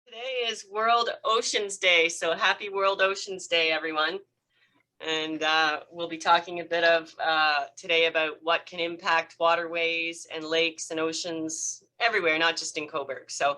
Today is World Oceans Day, so happy World Oceans Day, everyone. And we'll be talking a bit of today about what can impact waterways and lakes and oceans everywhere, not just in Cobourg. So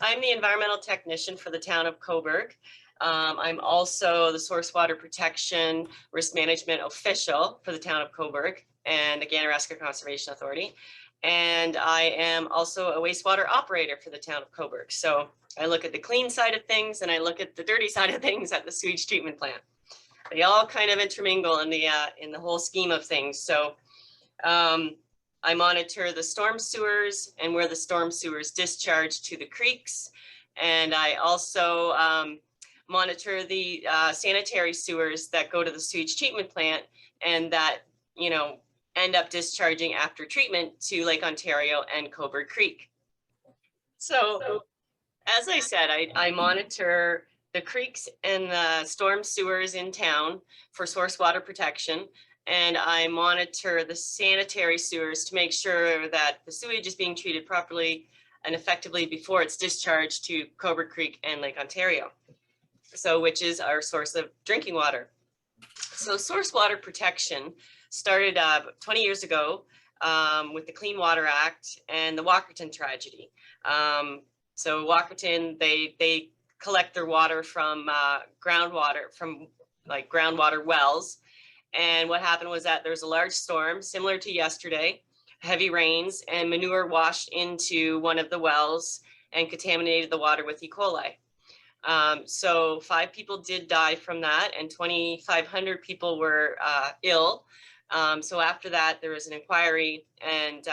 I'm the environmental technician for the town of Cobourg. I'm also the source water protection risk management official for the town of Cobourg and the Ganaraska Conservation Authority. And I am also a wastewater operator for the town of Cobourg. So I look at the clean side of things and I look at the dirty side of things at the sewage treatment plant. They all kind of intermingle in the whole scheme of things. So I monitor the storm sewers and where the storm sewers discharge to the creeks. And I also monitor the sanitary sewers that go to the sewage treatment plant and that, end up discharging after treatment to Lake Ontario and Cobourg Creek. So as I said, I monitor the creeks and the storm sewers in town for source water protection. And I monitor the sanitary sewers to make sure that the sewage is being treated properly and effectively before it's discharged to Cobourg Creek and Lake Ontario. So, which is our source of drinking water. So source water protection started 20 years ago with the Clean Water Act and the Walkerton tragedy. So Walkerton, they collect their water from groundwater, from like groundwater wells. And what happened was that there's a large storm similar to yesterday, heavy rains, and manure washed into one of the wells and contaminated the water with E. coli. So 5 people did die from that and 2,500 people were ill. So after that, there was an inquiry and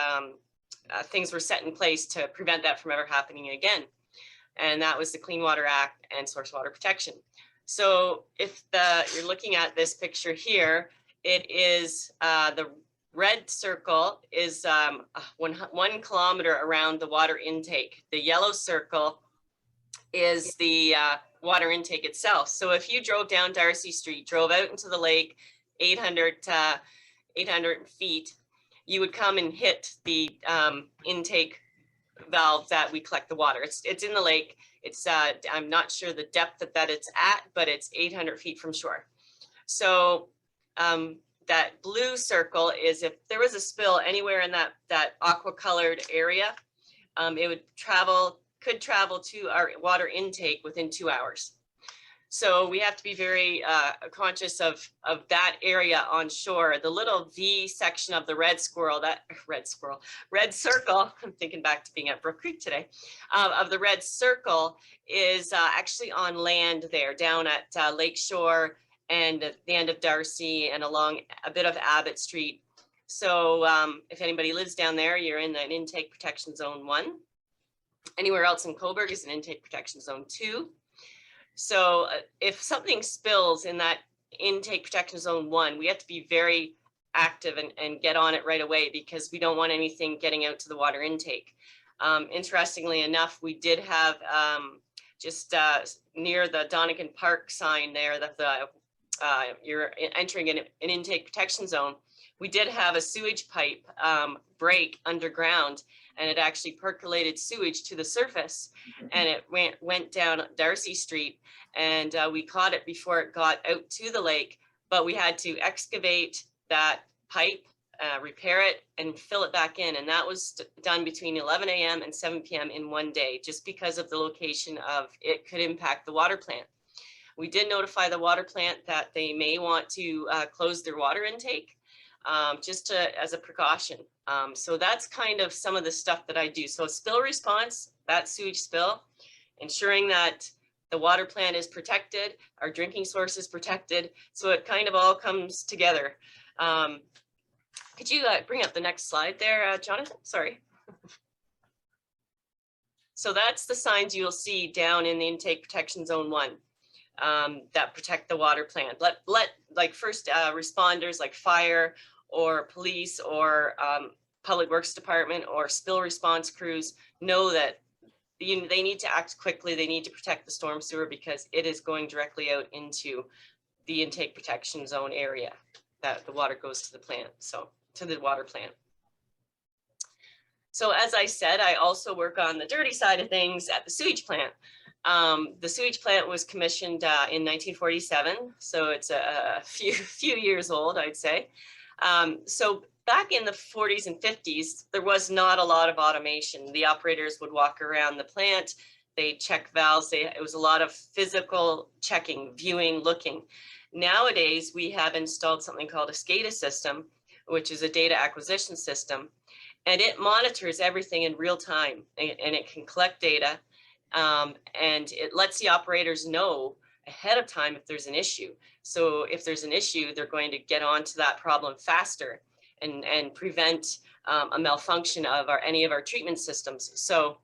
things were set in place to prevent that from ever happening again. And that was the Clean Water Act and source water protection. So if you're looking at this picture here, it is the red circle is 1 kilometer around the water intake. The yellow circle is the water intake itself. So if you drove down Darcy Street, drove out into the lake 800 feet, you would come and hit the intake valve that we collect the water. It's in the lake. It's I'm not sure the depth that it's at, but it's 800 feet from shore. So that blue circle is if there was a spill anywhere in that aqua colored area, it could travel to our water intake within 2 hours. So we have to be very conscious of that area on shore. The little V section of the red circle, I'm thinking back to being at Brook Creek today, of the red circle is actually on land there down at Lake Shore and at the end of Darcy and along a bit of Abbott Street. So if anybody lives down there, you're in an intake protection zone 1. Anywhere else in Cobourg is an intake protection zone 2. So if something spills in that intake protection zone 1, we have to be very active and get on it right away because we don't want anything getting out to the water intake. Interestingly enough, we did have just near the Donegan Park sign there that you're entering an intake protection zone. We did have a sewage pipe break underground, and it actually percolated sewage to the surface, and it went down Darcy Street, and we caught it before it got out to the lake, but we had to excavate that pipe, repair it, and fill it back in, and that was done between 11 a.m. and 7 p.m. in one day, just because of the location of it could impact the water plant. We did notify the water plant that they may want to close their water intake, just as a precaution. So that's kind of some of the stuff that I do. So spill response, that sewage spill, ensuring that the water plant is protected, our drinking source is protected. So it kind of all comes together. Could you bring up the next slide there, Jonathan? Sorry. So that's the signs you'll see down in the intake protection zone 1 that protect the water plant. Let like first responders like fire or police or public works department or spill response crews know that they need to act quickly. They need to protect the storm sewer because it is going directly out into the intake protection zone area that the water goes to the plant, so to the water plant. So as I said, I also work on the dirty side of things at the sewage plant. The sewage plant was commissioned in 1947, so it's a few years old, I'd say. So back in the 40s and 50s, there was not a lot of automation. The operators would walk around the plant, they check valves, it was a lot of physical checking, viewing, looking. Nowadays, we have installed something called a SCADA system, which is a data acquisition system, and it monitors everything in real time, and it can collect data, and it lets the operators know ahead of time if there's an issue. So if there's an issue, they're going to get onto that problem faster and prevent a malfunction of any of our treatment systems. So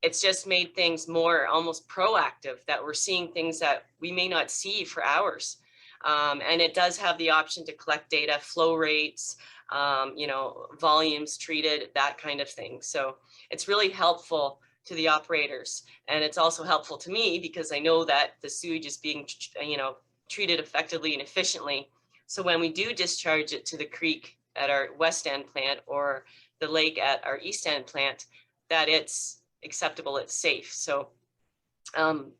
it's just made things more almost proactive, that we're seeing things that we may not see for hours. And it does have the option to collect data, flow rates, you know, volumes treated, that kind of thing. So it's really helpful to the operators. And it's also helpful to me because I know that the sewage is being, you know, treated effectively and efficiently. So when we do discharge it to the creek at our west end plant or the lake at our east end plant, that it's acceptable, it's safe. So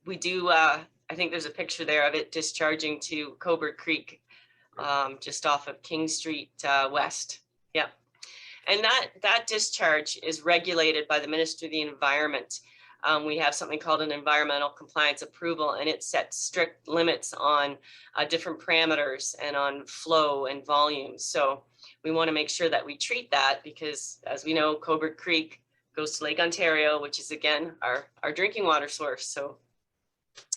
we do, I think there's a picture there of it discharging to Cobourg Creek, just off of King Street West. Yeah. And that discharge is regulated by the Ministry of the Environment. We have something called an environmental compliance approval, and it sets strict limits on different parameters and on flow and volume. So we want to make sure that we treat that because, as we know, Cobourg Creek goes to Lake Ontario, which is, again, our drinking water source. So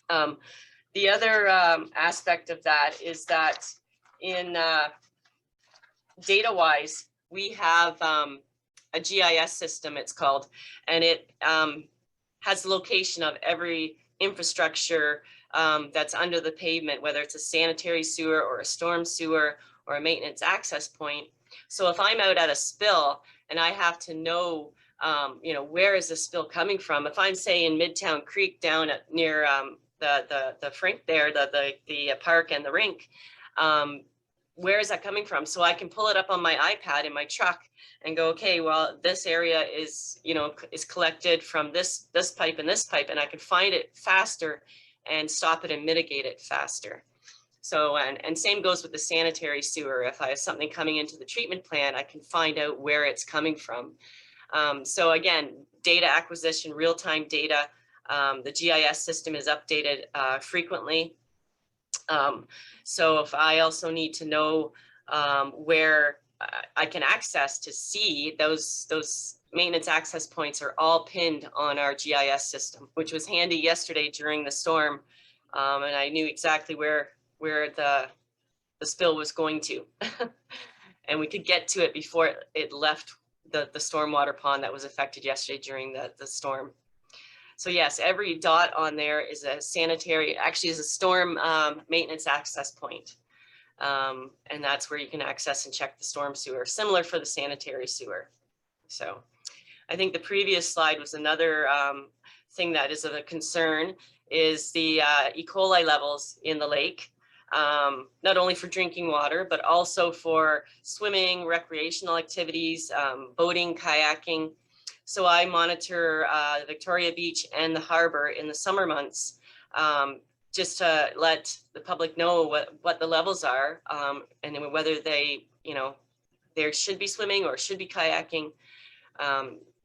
the other aspect of that is that in data-wise, we have a GIS system, it's called, and it has the location of every infrastructure that's under the pavement, whether it's a sanitary sewer or a storm sewer or a maintenance access point. So if I'm out at a spill and I have to know, you know, where is the spill coming from? If I'm, say, in Midtown Creek down at near the Frink there, the park and the rink, where is that coming from? So I can pull it up on my iPad in my truck and go, okay, well, this area is, you know, is collected from this pipe and this pipe, and I can find it faster and stop it and mitigate it faster. So, and same goes with the sanitary sewer. If I have something coming into the treatment plant, I can find out where it's coming from. So again, data acquisition, real-time data. The GIS system is updated frequently. So if I also need to know where I can access to see those maintenance access points are all pinned on our GIS system, which was handy yesterday during the storm. And I knew exactly where the spill was going to. And we could get to it before it left the stormwater pond that was affected yesterday during the storm. So yes, every dot on there is a sanitary, actually is a storm maintenance access point. And that's where you can access and check the storm sewer, similar for the sanitary sewer. So I think the previous slide was another thing that is of a concern, is the E. coli levels in the lake, not only for drinking water, but also for swimming, recreational activities, boating, kayaking. So I monitor Victoria Beach and the harbor in the summer months, just to let the public know what the levels are, and whether they, you know, there should be swimming or should be kayaking.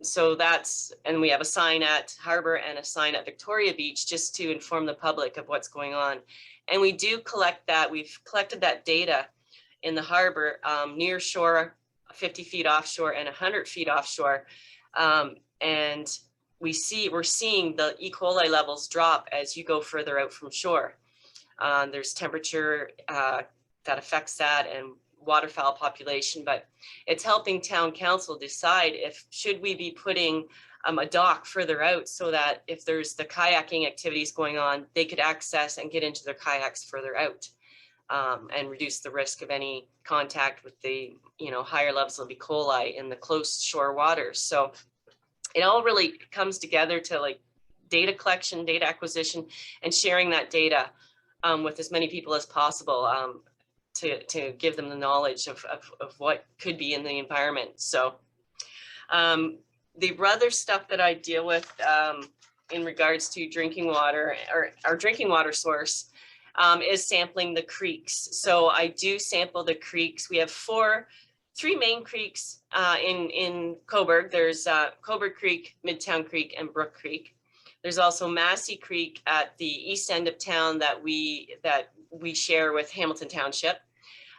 So that's, and we have a sign at harbor and a sign at Victoria Beach just to inform the public of what's going on. And we do collect that. We've collected that data in the harbor, near shore, 50 feet offshore and 100 feet offshore. And we're seeing the E. coli levels drop as you go further out from shore. There's temperature that affects that, and waterfowl population, but it's helping town council decide if should we be putting a dock further out, so that if there's the kayaking activities going on, they could access and get into their kayaks further out, and reduce the risk of any contact with the, you know, higher levels of E. coli in the close shore waters. So it all really comes together to like data collection, data acquisition, and sharing that data with as many people as possible, to give them the knowledge of what could be in the environment. So the other stuff that I deal with in regards to drinking water, or our drinking water source, is sampling the creeks. So I do sample the creeks. We have three main creeks in Cobourg. There's Cobourg Creek, Midtown Creek, and Brook Creek. There's also Massey Creek at the east end of town that we share with Hamilton Township.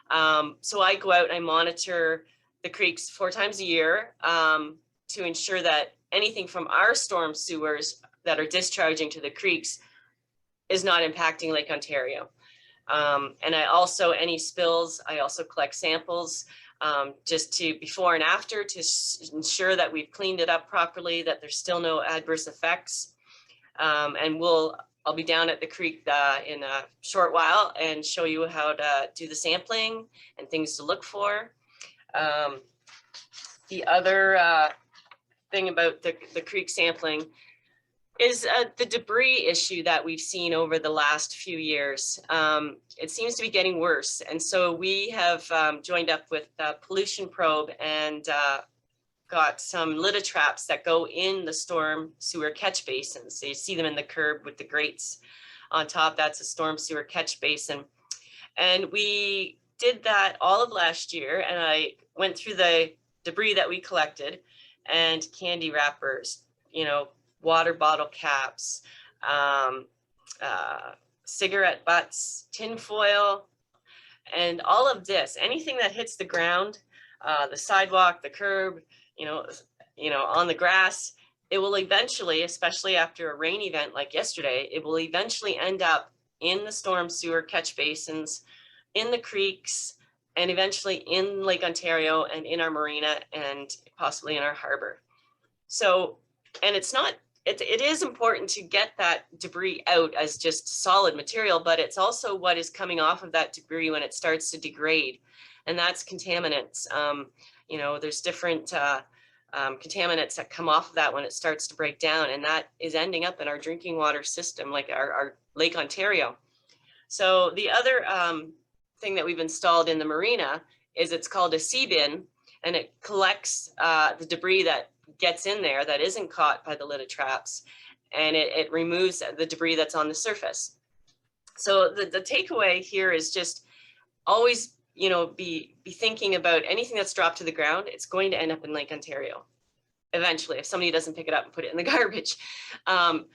So I go out and I monitor the creeks 4 times a year to ensure that anything from our storm sewers that are discharging to the creeks is not impacting Lake Ontario. And I also, any spills, I also collect samples just to before and after to ensure that we've cleaned it up properly, that there's still no adverse effects. And I'll be down at the creek in a short while and show you how to do the sampling and things to look for. The other thing about the creek sampling is the debris issue that we've seen over the last few years. It seems to be getting worse. And so we have joined up with Pollution Probe and got some litter traps that go in the storm sewer catch basins. So you see them in the curb with the grates on top. That's a storm sewer catch basin. And we did that all of last year. And I went through the debris that we collected and candy wrappers, water bottle caps, cigarette butts, tin foil, and all of this, anything that hits the ground, the sidewalk, the curb, on the grass, it will eventually, especially after a rain event like yesterday, it will eventually end up in the storm sewer catch basins, in the creeks, and eventually in Lake Ontario and in our marina and possibly in our harbor. So, and it is important to get that debris out as just solid material, but it's also what is coming off of that debris when it starts to degrade, and that's contaminants. There's different contaminants that come off of that when it starts to break down, and that is ending up in our drinking water system, like our Lake Ontario. So the other thing that we've installed in the marina is it's called a sea bin, and it collects the debris that gets in there that isn't caught by the litter traps, and it removes the debris that's on the surface. So the takeaway here is just always be thinking about anything that's dropped to the ground. It's going to end up in Lake Ontario eventually if somebody doesn't pick it up and put it in the garbage. And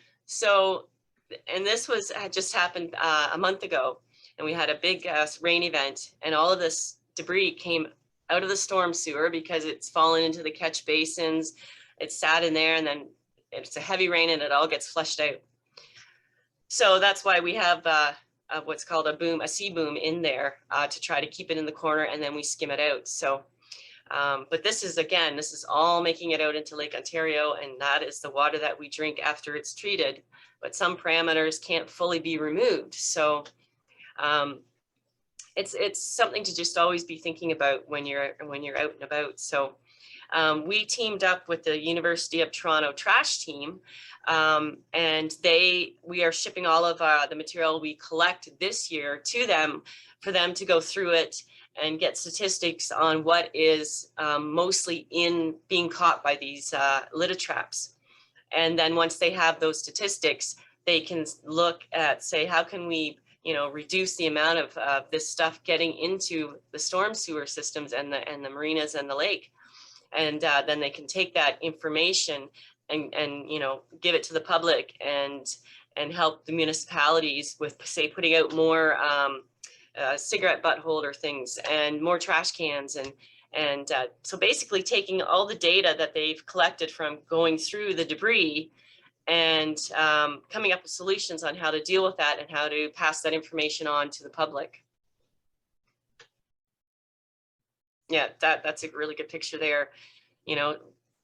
this had just happened a month ago, and we had a big rain event, and all of this debris came out of the storm sewer because it's fallen into the catch basins. It sat in there, and then it's a heavy rain and it all gets flushed out. So that's why we have what's called a sea boom in there to try to keep it in the corner, and then we skim it out. So, but this is all making it out into Lake Ontario, and that is the water that we drink after it's treated. But some parameters can't fully be removed. So it's something to just always be thinking about when you're out and about. So we teamed up with the University of Toronto trash team, and we are shipping all of the material we collect this year to them for them to go through it and get statistics on what is mostly being caught by these litter traps. And then once they have those statistics, they can look at, say, how can we reduce the amount of this stuff getting into the storm sewer systems and the marinas and the lake. And then they can take that information and give it to the public and help the municipalities with, say, putting out more cigarette butt holder things and more trash cans. And so basically taking all the data that they've collected from going through the debris and coming up with solutions on how to deal with that and how to pass that information on to the public. Yeah, that's a really good picture there.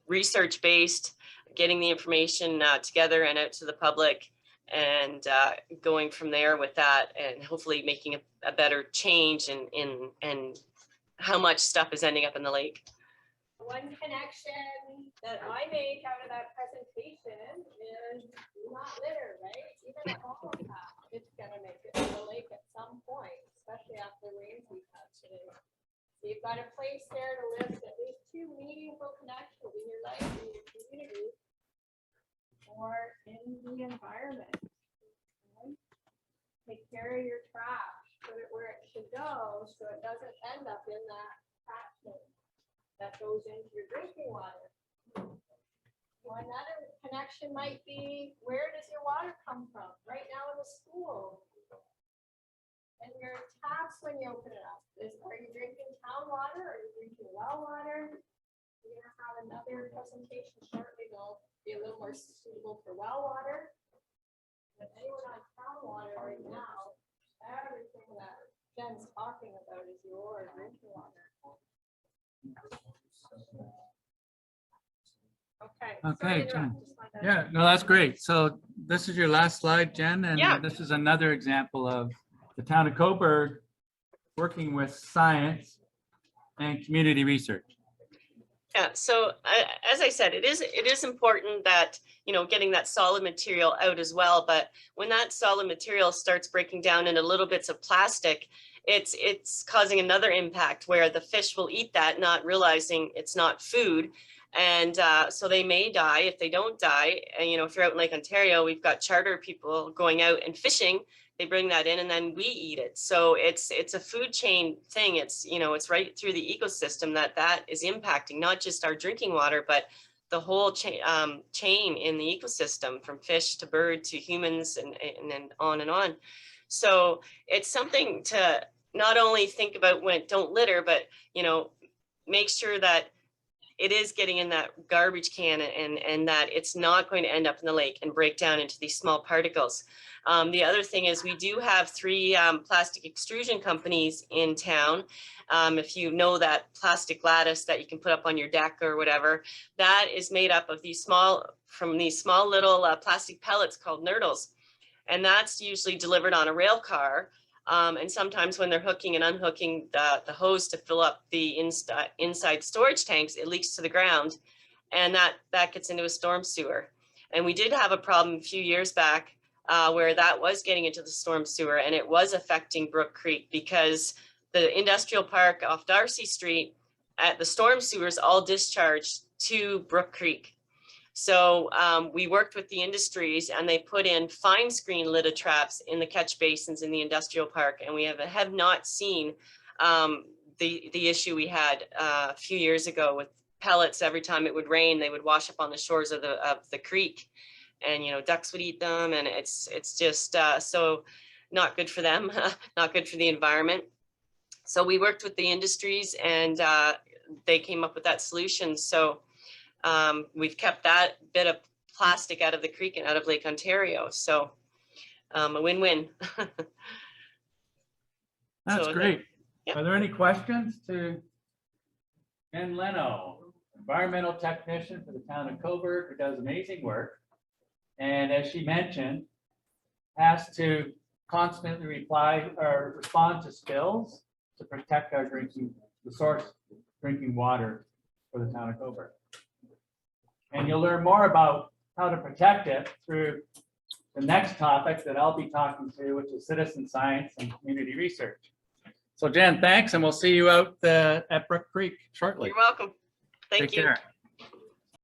Research-based, getting the information together and out to the public, and going from there with that, and hopefully making a better change in how much stuff is ending up in the lake. One connection that I make out of that presentation is not litter, right? Even a bubble path, it's gonna make it to the lake at some point, especially after the rains we've had today. So you've got a place there to list at least 2 meaningful connections in your life, in your community, or in the environment. Okay? Take care of your trash, put it where it should go, so it doesn't end up in that trash bin that goes into your drinking water. Well, another connection might be, where does your water come from? Right now in the school. And your taps when you open it up. Are you drinking town water? Are you drinking well water? We're gonna have another presentation shortly. They'll be a little more suitable for well water. But anyone on town water right now, everything that Jen's talking about is your drinking water. Okay. Okay, Jen. Yeah, no, that's great. So this is your last slide, Jen, and Yeah. this is another example of the town of Cobourg working with science and community research. Yeah, so as I said, it is important that, you know, getting that solid material out as well. But when that solid material starts breaking down into little bits of plastic, it's causing another impact where the fish will eat that, not realizing it's not food. And so they may die. If they don't die, and, you know, if you're out in Lake Ontario, we've got charter people going out and fishing. They bring that in and then we eat it. So it's a food chain thing. It's, you know, it's right through the ecosystem that is impacting not just our drinking water, but the whole chain in the ecosystem, from fish to bird to humans and then on and on. So it's something to not only think about when don't litter, but, you know, make sure that it is getting in that garbage can and that it's not going to end up in the lake and break down into these small particles. The other thing is we do have 3 plastic extrusion companies in town. If you know that plastic lattice that you can put up on your deck or whatever, that is made up of these small little plastic pellets called nurdles. And that's usually delivered on a rail car. And sometimes when they're hooking and unhooking the hose to fill up the inside storage tanks, it leaks to the ground, and that gets into a storm sewer. And we did have a problem a few years back where that was getting into the storm sewer, and it was affecting Brook Creek because the industrial park off Darcy Street at the storm sewers all discharged to Brook Creek. So we worked with the industries and they put in fine screen litter traps in the catch basins in the industrial park. And we have not seen the issue we had a few years ago with pellets. Every time it would rain, they would wash up on the shores of the creek, and, you know, ducks would eat them. And it's just so not good for them, not good for the environment. So we worked with the industries and they came up with that solution. So we've kept that bit of plastic out of the creek and out of Lake Ontario. So a win-win. That's great. Yeah. Are there any questions to Jenn Leno, environmental technician for the town of Cobourg, who does amazing work? And as she mentioned, has to constantly respond to spills to protect our the source drinking water for the town of Cobourg. And you'll learn more about how to protect it through the next topic that I'll be talking to, which is citizen science and community research. So Jen, thanks, and we'll see you out at Brook Creek shortly. You're welcome. Thank you. Take care.